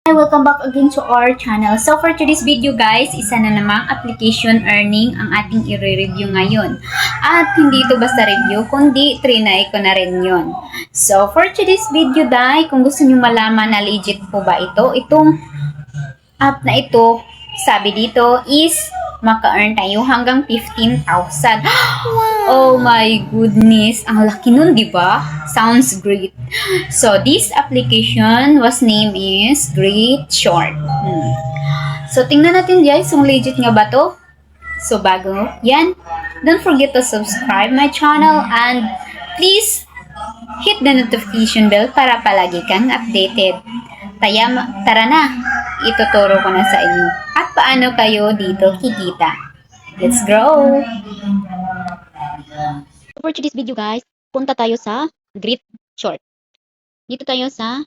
Hi, welcome back again to our channel. So for today's video guys, isa na namang application earning ang ating i-review ngayon. At hindi ito basta review, kundi trinay ko na rin yun. So for today's video guys, kung gusto nyo malaman na legit po ba ito, itong app na ito, sabi dito is maka-earn tayo hanggang 15,000. Oh my goodness, ang laki nun, di ba? Sounds great. So this application was named is Great Short. So tingnan natin guys, kung legit nga ba to? So bago yan, don't forget to subscribe my channel and please hit the notification bell para palagi kang updated. Tara na, ituturo ko na sa inyo at paano kayo dito kikita. Let's go! For today's video guys, punta tayo sa Great Short. Dito tayo sa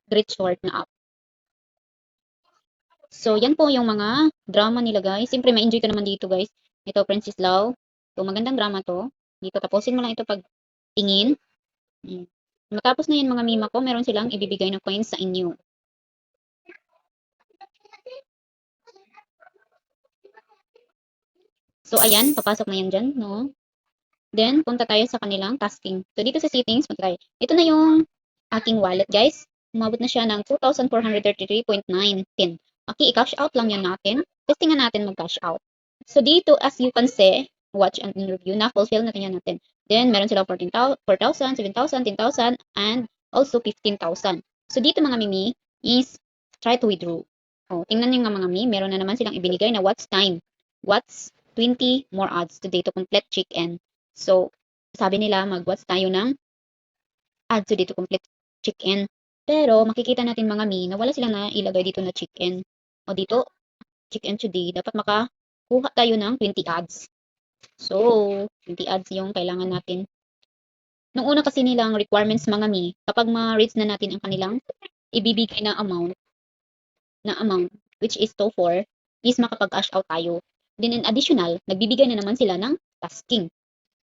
Great Short na app. So, yan po yung mga drama nila guys. Siyempre, ma-enjoy ka naman dito guys. Ito, Princess Law. So, magandang drama to. Dito, tapusin mo lang ito pag tingin. Matapos na yan mga mima ko, meron silang ibibigay na coins sa inyo. So, ayan, papasok na yan dyan, no? Then, punta tayo sa kanilang tasking. So, dito sa settings, punta tayo. Ito na yung aking wallet, guys. Umabot na siya ng 2,433.910. Okay, i-cash out lang yan natin. Testingan natin mag-cash out. So, dito, as you can see, watch and review na, fulfill natin yan natin. Then, meron silang 4,000, 7,000, 10,000, and also 15,000. So, dito mga mimi is try to withdraw. Oh, tingnan nyo nga mga mimi, meron na naman silang ibinigay na what's time. What's 20 more odds today to complete check-in. So, sabi nila mag-watch tayo ng add today to complete check-in. Pero, makikita natin mga mi na wala silang nailagay dito na check-in. O dito, check-in today, dapat makakuha tayo ng 20 ads. So, 20 ads yung kailangan natin. Nung una kasi nilang requirements mga mi, kapag ma-reach na natin ang kanilang ibibigay na amount, which is to 4, is makapag-cash out tayo. Then in additional, nagbibigay na naman sila ng tasking.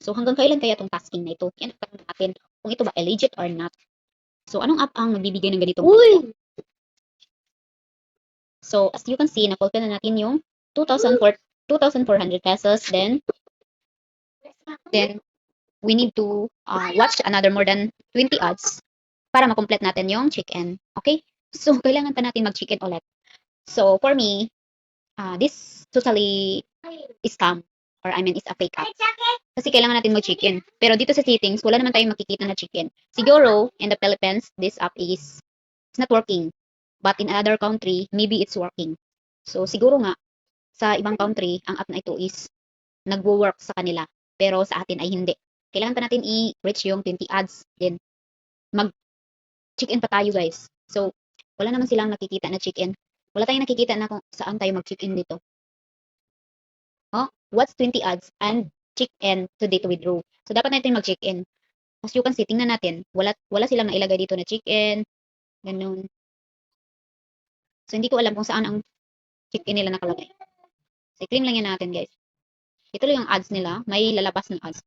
So hanggang kailan kaya itong tasking na ito? Yan ang tanong natin kung ito ba legit or not. So anong app ang nagbibigay ng ganitong tasking? So as you can see, na-fulfill na natin yung 2,400 pesos. Then we need to watch another more than 20 ads para ma-complete natin yung check-in. Okay? So kailangan pa natin mag-check-in ulit. So for me, this totally scam or is a fake app. Kasi kailangan natin mag-check-in. Pero dito sa settings, wala naman tayong makikita na check-in. Siguro, in the Philippines, this app is not working. But in other country, maybe it's working. So siguro nga, sa ibang country, ang app na ito is nagwo-work sa kanila. Pero sa atin ay hindi. Kailangan pa natin i-reach yung 20 ads. Then, mag-check-in pa tayo guys. So, wala naman silang nakikita na check-in. Wala tayong nakikita na kung saan tayo mag-check-in dito. Oh, what's 20 ads and check-in today to withdraw. So, dapat natin mag-check-in. As you can see, tingnan natin. Wala silang nailagay dito na check-in. Ganun. So, hindi ko alam kung saan ang check-in nila nakalagay. So, i-claim lang yan natin, guys. Ito lang yung ads nila. May lalabas ng ads.